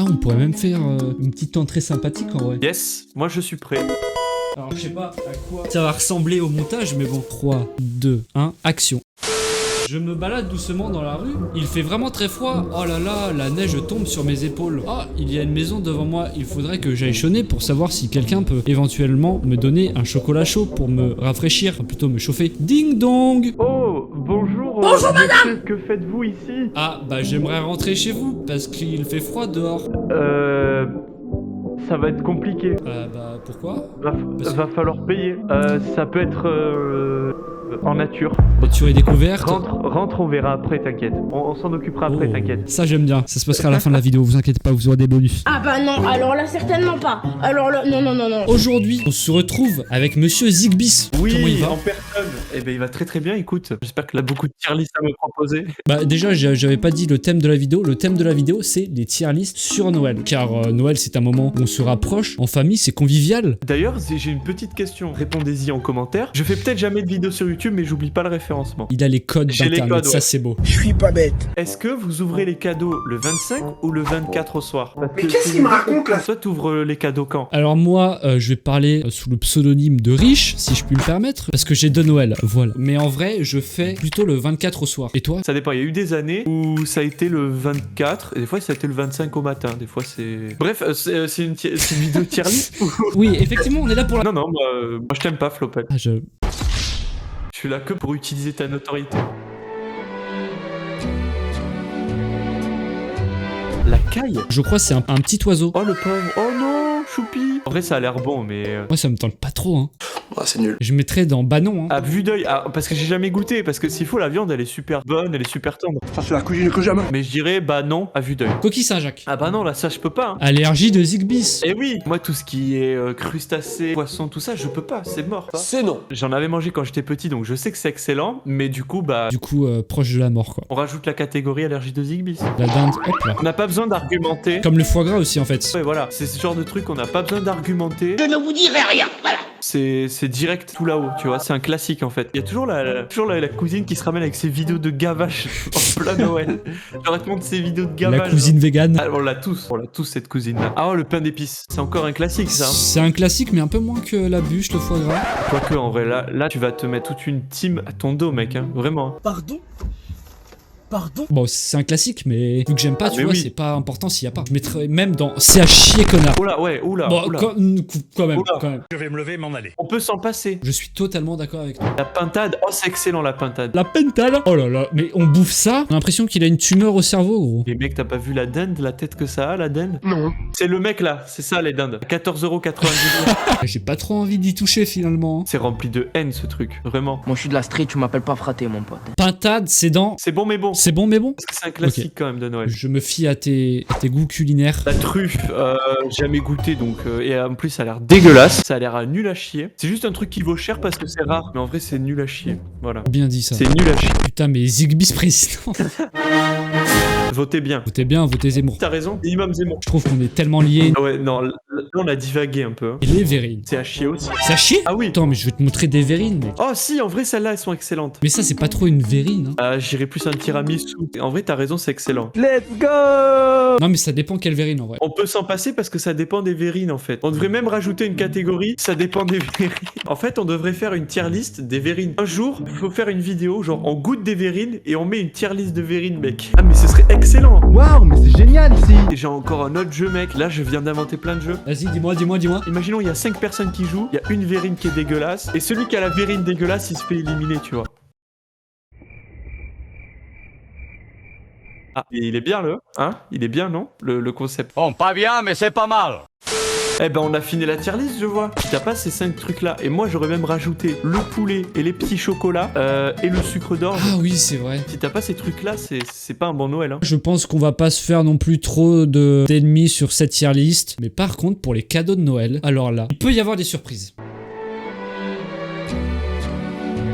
Ah, on pourrait même faire une petite entrée sympathique en vrai. Yes, moi je suis prêt. Alors je sais pas à quoi ça va ressembler au montage, mais bon. 3, 2, 1, action. Je me balade doucement dans la rue. Il fait vraiment très froid. Oh là là, la neige tombe sur mes épaules. Ah, il y a une maison devant moi. Il faudrait que j'aille sonner pour savoir si quelqu'un peut éventuellement me donner un chocolat chaud pour me rafraîchir, enfin, plutôt me chauffer. Ding dong. Oh, bonjour. Bonjour madame. Que faites-vous ici? Ah, bah j'aimerais rentrer chez vous parce qu'il fait froid dehors. Ça va être compliqué. Bah pourquoi? Va falloir payer. Ça peut être en nature. Nature et découverte. Rentre, on verra après, t'inquiète. On s'en occupera après, t'inquiète. Ça j'aime bien, ça se passera à la fin de la vidéo, vous inquiétez pas, vous aurez des bonus. Ah bah non, alors là certainement pas. Alors là, non. Aujourd'hui, on se retrouve avec Monsieur Zigbis. Oui, comment il va? en personne. Eh ben il va très très bien, écoute. J'espère qu'il a beaucoup de tier list à me proposer. Bah déjà, j'avais pas dit le thème de la vidéo. Le thème de la vidéo, c'est les tier lists sur Noël. Car Noël, c'est un moment où on se rapproche, en famille, c'est convivial. D'ailleurs, j'ai une petite question. Répondez-y en commentaire. Je fais peut-être jamais de vidéo sur YouTube, mais j'oublie pas le référencement. Il a les codes J'ai les d'internet, codes, ça ouais. c'est beau. Je suis pas bête. Est-ce que vous ouvrez les cadeaux le 25 ou le 24 au soir? Mais qu'est-ce qu'il me raconte là? Toi, t'ouvres les cadeaux quand? Alors moi, je vais parler sous le pseudonyme de Riche, si je puis me permettre, parce que j'ai deux Noël, voilà. Mais en vrai, je fais plutôt le 24 au soir. Et toi? Ça dépend, il y a eu des années où ça a été le 24, et des fois ça a été le 25 au matin, des fois c'est... Bref, c'est une vidéo tier list ou... Oui, effectivement, on est là pour la... Non, moi je t'aime pas, Flopette. Ah, Je suis là que pour utiliser ta notoriété. La caille? Je crois que c'est un petit oiseau. Oh le pauvre, oh non, choupi. En vrai ça a l'air bon, mais... Moi, ça me tente pas trop, hein. Ah, c'est nul. Je mettrais dans Banon, hein. À vue d'œil, parce que j'ai jamais goûté, parce que s'il faut la viande elle est super bonne, elle est super tendre. Ça, c'est la cuisine que jamais. Mais je dirais bah non, à vue d'œil. Coquille Saint-Jacques. Ah bah non, là ça je peux pas. Hein. Allergie de Zigbis. Eh oui, moi tout ce qui est crustacés, poissons, tout ça, je peux pas, c'est mort. C'est non. J'en avais mangé quand j'étais petit, donc je sais que c'est excellent, mais du coup bah... Du coup, proche de la mort, quoi. On rajoute la catégorie allergie de Zigbis. La dinde, hop là. On n'a pas besoin d'argumenter. Comme le foie gras aussi, en fait. Ouais voilà, c'est ce genre de truc, on n'a pas besoin d'argumenter. Je ne vous dirai rien, voilà. C'est direct tout là-haut, tu vois, c'est un classique en fait. Il y a toujours la cousine qui se ramène avec ses vidéos de gavage en plein Noël. Genre elle te montre ses vidéos de gavage. La cousine végane. Ah, on l'a tous cette cousine là. Ah oh, le pain d'épices, c'est encore un classique ça. Hein. C'est un classique, mais un peu moins que la bûche, le foie gras. Quoique en vrai, là tu vas te mettre toute une team à ton dos mec, hein, vraiment. Pardon? Bon, c'est un classique, mais vu que j'aime pas, tu mais vois, oui. c'est pas important s'il y a pas. Je mettrais même dans c'est à chier, connard. Oula, ouais, oula. Bon, oula. quand même, Oula. quand même. Je vais me lever et m'en aller. On peut s'en passer. Je suis totalement d'accord avec toi. La pintade, oh c'est excellent la pintade. La pentale. Oh là là, mais on bouffe ça. J'ai l'impression qu'il a une tumeur au cerveau, gros. Les mecs, t'as pas vu la dinde, la tête que ça a, la dinde? Non. C'est le mec là, c'est ça les dindes. 14,90€. J'ai pas trop envie d'y toucher finalement. C'est rempli de haine ce truc, vraiment. Moi je suis de la street, tu m'appelles pas fraté mon pote. Pintade, c'est dans. C'est bon mais bon. C'est bon, mais bon. Parce que c'est un classique quand même de Noël. Je me fie à tes goûts culinaires. La truffe, jamais goûté donc et en plus ça a l'air dégueulasse, ça a l'air nul à chier. C'est juste un truc qui vaut cher parce que c'est rare, mais en vrai c'est nul à chier. Voilà. Bien dit ça. C'est nul à chier. Putain, mais Zigbis président. Votez bien. Votez bien, votez Zemmour. T'as raison, minimum Zemmour. Je trouve qu'on est tellement liés. Ah ouais, non, là on a divagué un peu. Hein. Et les verrines. C'est à chier aussi. Ça chie? Ah oui. Attends, mais je vais te montrer des verrines, mec. Oh si, en vrai celles-là elles sont excellentes. Mais ça, c'est pas trop une verrine, hein. J'irais plus un tiramisu. En vrai t'as raison, c'est excellent. Let's go! Non, mais ça dépend quelle verrine, en vrai. On peut s'en passer parce que ça dépend des verrines en fait. On devrait même rajouter une catégorie, ça dépend des verrines. En fait, on devrait faire une tier list des verrines. Un jour, il faut faire une vidéo, genre on goûte des verrines et on met une tier list de verrines, mec. Ah mais ce serait excellent. Waouh, mais c'est génial ici! Et j'ai encore un autre jeu, mec. Là, je viens d'inventer plein de jeux. Vas-y, dis-moi. Imaginons, il y a 5 personnes qui jouent, il y a une verrine qui est dégueulasse, et celui qui a la verrine dégueulasse, il se fait éliminer, tu vois. Ah, et il est bien, hein? Il est bien, non? Le concept. Bon, pas bien, mais c'est pas mal. Eh ben, on a fini la tier list, je vois. Si t'as pas ces 5 trucs-là, et moi, j'aurais même rajouté le poulet et les petits chocolats, et le sucre d'orge. Ah oui, c'est vrai. Si t'as pas ces trucs-là, c'est pas un bon Noël, hein. Je pense qu'on va pas se faire non plus trop d'ennemis sur cette tier list. Mais par contre, pour les cadeaux de Noël, alors là, il peut y avoir des surprises.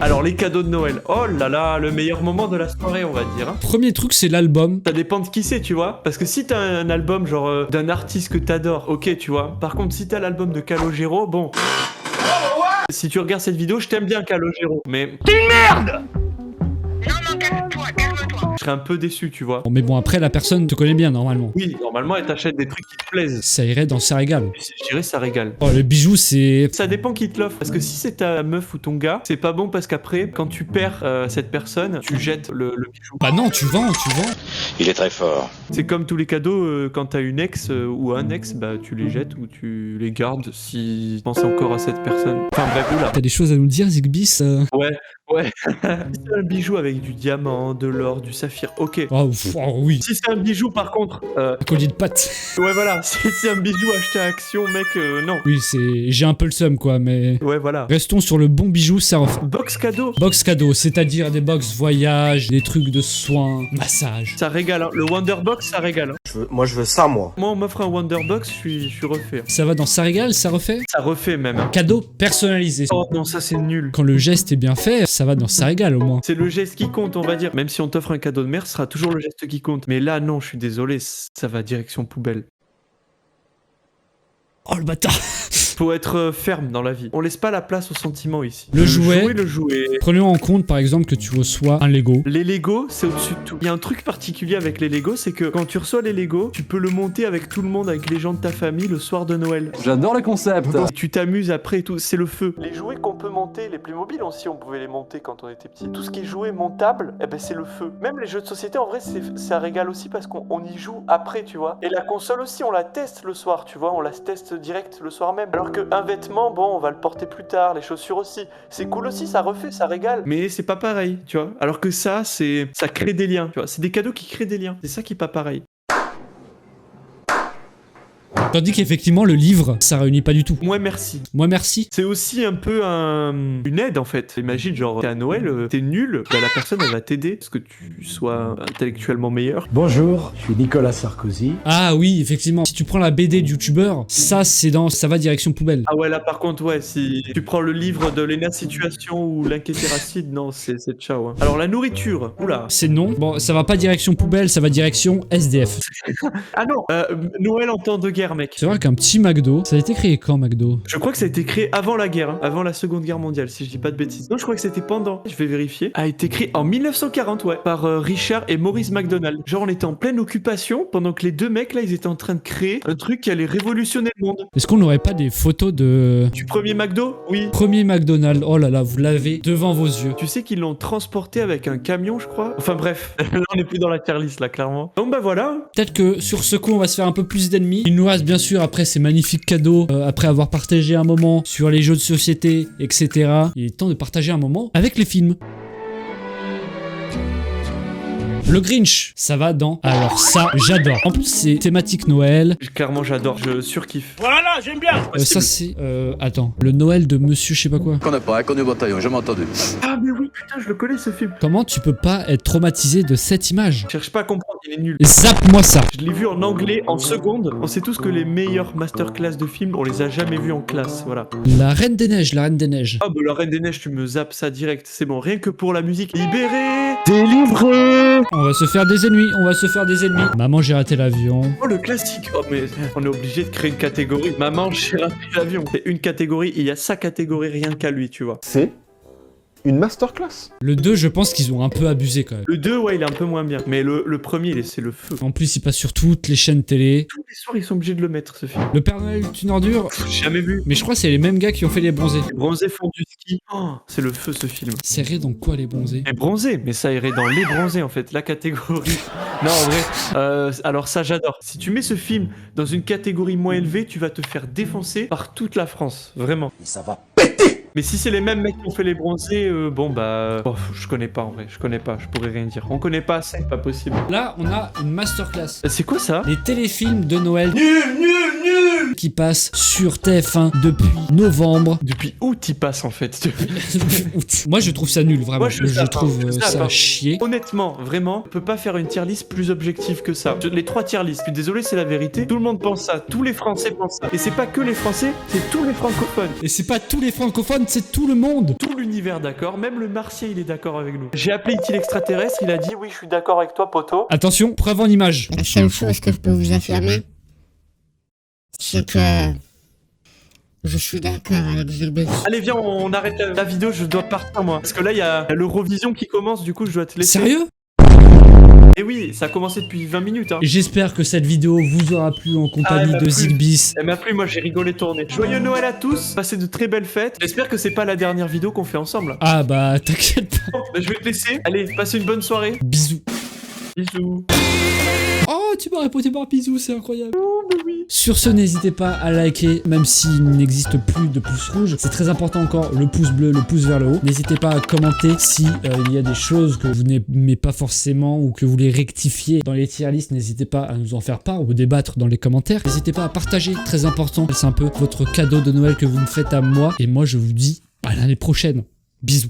Alors, les cadeaux de Noël. Oh là là, le meilleur moment de la soirée, on va dire, hein. Premier truc, c'est l'album. Ça dépend de qui c'est, tu vois. Parce que si t'as un album, genre, d'un artiste que t'adores, ok, tu vois. Par contre, si t'as l'album de Calogero, bon... Si tu regardes cette vidéo, je t'aime bien, Calogero, mais... Non, calme-toi. Je serais un peu déçu, tu vois. Bon, mais bon, après, la personne te connaît bien, normalement. Oui, normalement, elle t'achète des trucs qui te plaisent. Ça irait dans ça régale. Je dirais ça régale. Oh, le bijou, c'est... Ça dépend qui te l'offre. Parce que si c'est ta meuf ou ton gars, c'est pas bon parce qu'après, quand tu perds cette personne, tu jettes le bijou. Bah non, tu vends. Il est très fort. C'est comme tous les cadeaux, quand t'as une ex ou un ex, bah tu les jettes ou tu les gardes si tu penses encore à cette personne. Enfin bref, oula. T'as des choses à nous dire, Zigbis Ouais. Si c'est un bijou avec du diamant, de l'or, du saphir, ok. Oh, oui. Si c'est un bijou par contre, Un collier de pâtes. ouais voilà, si c'est un bijou acheté à Action, mec, non. Oui, c'est... J'ai un peu le seum, quoi, mais... Ouais voilà. Restons sur le bon bijou, ça refait. Box cadeau, Box cadeau, c'est-à-dire des box voyage, des trucs de soins, massage. ça régale. Hein. Le Wonderbox, ça régale. Hein. Moi je veux ça, moi. Moi, on m'offre un Wonderbox, je suis refait. Hein. Ça va dans ça régale, ça refait. Ça refait même. Hein. Cadeau personnalisé. Oh non, ça c'est nul. Quand le geste est bien fait, ça va dans ça régale au moins. C'est le geste qui compte, on va dire. Même si on t'offre un cadeau de merde, ce sera toujours le geste qui compte. Mais là, non, je suis désolé, ça va direction poubelle. Oh le bâtard. Faut être ferme dans la vie. On laisse pas la place aux sentiments ici. Le jouet. Le jouet. Prenons en compte par exemple que tu reçois un Lego. Les Lego, c'est au-dessus de tout. Il y a un truc particulier avec les Lego, c'est que quand tu reçois les Lego, tu peux le monter avec tout le monde, avec les gens de ta famille le soir de Noël. J'adore le concept. Tu t'amuses après et tout, c'est le feu. Les jouets qu'on peut monter, les plus mobiles aussi, on pouvait les monter quand on était petit. Tout ce qui est jouet montable, eh ben c'est le feu. Même les jeux de société, en vrai, ça régale aussi parce qu'on y joue après, tu vois. Et la console aussi, on la teste le soir, tu vois, on la teste direct le soir même. Alors qu'un vêtement, bon, on va le porter plus tard, les chaussures aussi. C'est cool aussi, ça refait, ça régale. Mais c'est pas pareil, tu vois. Alors que ça crée des liens, tu vois. C'est des cadeaux qui créent des liens. C'est ça qui est pas pareil. Tandis qu'effectivement le livre, ça réunit pas du tout. Moi, merci. Moi merci. C'est aussi un peu une aide en fait. Imagine, genre, t'es à Noël, t'es nul, bah, la personne elle va t'aider parce que tu sois intellectuellement meilleur. Bonjour, je suis Nicolas Sarkozy. Ah oui, effectivement. Si tu prends la BD de youtubeur, ça va direction poubelle. Ah ouais, là par contre, ouais, si tu prends le livre de Lena Situation ou l'Inquétéracide, non, c'est ciao. Hein. Alors la nourriture, oula. C'est non. Bon, ça va pas direction poubelle, ça va direction SDF. Ah non, Noël en temps de guerre, mec. C'est vrai qu'un petit McDo, ça a été créé quand McDo? Je crois que ça a été créé avant la guerre, hein, avant la Seconde Guerre mondiale, si je dis pas de bêtises. Non, je crois que c'était pendant. Je vais vérifier. A été créé en 1940, ouais, par Richard et Maurice McDonald. Genre, on était en pleine occupation pendant que les deux mecs là, ils étaient en train de créer un truc qui allait révolutionner le monde. Est-ce qu'on n'aurait pas des photos de... Du premier McDo? Oui. Premier McDonald's, oh là là, vous l'avez devant vos yeux. Tu sais qu'ils l'ont transporté avec un camion, je crois. Enfin bref, là on est plus dans la tier list là, clairement. Donc bah voilà. Peut-être que sur ce coup, on va se faire un peu plus d'ennemis. Il nous reste bien sûr après ces magnifiques cadeaux, après avoir partagé un moment sur les jeux de société, etc. Il est temps de partager un moment avec les films. Le Grinch, ça va dans... Alors ça, j'adore. En plus, c'est thématique Noël. Clairement, j'adore, je surkiffe. Voilà, j'aime bien. Ça, c'est... Attends. Le Noël de Monsieur je sais pas quoi. Connais pas, connu au bataillon, jamais entendu. Ah mais oui, putain, je le connais ce film. Comment tu peux pas être traumatisé de cette image? Cherche pas à comprendre, il est nul. Zappe-moi ça. Je l'ai vu en anglais en seconde. On sait tous que les meilleures masterclass de films, on les a jamais vus en classe, voilà. La Reine des Neiges, la Reine des Neiges. Ah bah la Reine des Neiges, tu me zappes ça direct, c'est bon. Rien que pour la musique. Libéré, délivré. On va se faire des ennemis, on va se faire des ennemis. Maman, j'ai raté l'avion. Oh le classique. Oh mais on est obligé de créer une catégorie. Maman, j'ai raté l'avion. C'est une catégorie, il y a sa catégorie rien qu'à lui, tu vois. C'est une masterclass. Le 2, je pense qu'ils ont un peu abusé quand même. Le 2, ouais, il est un peu moins bien. Mais le premier, c'est le feu. En plus, il passe sur toutes les chaînes télé. Tous les soirs, ils sont obligés de le mettre, ce film. Le Père Noël est une ordure. J'ai jamais vu. Mais je crois que c'est les mêmes gars qui ont fait les bronzés. Les bronzés font du ski. Oh, c'est le feu, ce film. C'est vrai dans quoi les bronzés? Les bronzés, mais ça irait dans les bronzés en fait, la catégorie. Non, en vrai, alors ça j'adore. Si tu mets ce film dans une catégorie moins élevée, tu vas te faire défoncer par toute la France, vraiment. Et ça va péter. Mais si c'est les mêmes mecs qui ont fait les bronzés, bon bah, je connais pas en vrai, je connais pas, je pourrais rien dire. On connaît pas, c'est pas possible. Là, on a une masterclass. C'est quoi ça? Les téléfilms de Noël qui passent sur TF1 depuis novembre. Depuis août il passe en fait. Moi, je trouve ça nul, vraiment. Moi, je trouve ça chier. Honnêtement, vraiment, on peut pas faire une tier list plus objective que ça. Les 3 tier lists, je suis désolé, c'est la vérité. Tout le monde pense ça, tous les Français pensent ça. Et c'est pas que les Français, c'est tous les francophones. Et c'est pas tous les francophones, c'est tout le monde. Tout l'univers d'accord, même le Martien il est d'accord avec nous. J'ai appelé Itil extraterrestre, il a dit oui je suis d'accord avec toi poto. Attention, preuve en image. La seule chose que je peux vous affirmer, c'est que je suis d'accord avec Gilbert. Allez viens on arrête la vidéo, je dois partir moi. Parce que là il y a l'Eurovision qui commence, du coup je dois te laisser. Sérieux? Et oui, ça a commencé depuis 20 minutes. Hein. J'espère que cette vidéo vous aura plu en compagnie elle m'a de plu. Zigbis. Elle m'a plu, moi j'ai rigolé tourner. Joyeux Noël à tous, passez de très belles fêtes. J'espère que c'est pas la dernière vidéo qu'on fait ensemble. Ah bah t'inquiète pas. Bon, bah, je vais te laisser. Allez, passez une bonne soirée. Bisous. Bisous. Oh, tu m'as répondu par bisous, c'est incroyable. Sur ce, n'hésitez pas à liker, même s'il n'existe plus de pouce rouge. C'est très important encore, le pouce bleu, le pouce vers le haut. N'hésitez pas à commenter si il y a des choses que vous n'aimez pas forcément ou que vous voulez rectifier dans les tier lists. N'hésitez pas à nous en faire part ou débattre dans les commentaires. N'hésitez pas à partager, très important. C'est un peu votre cadeau de Noël que vous me faites à moi. Et moi, je vous dis à l'année prochaine. Bisous.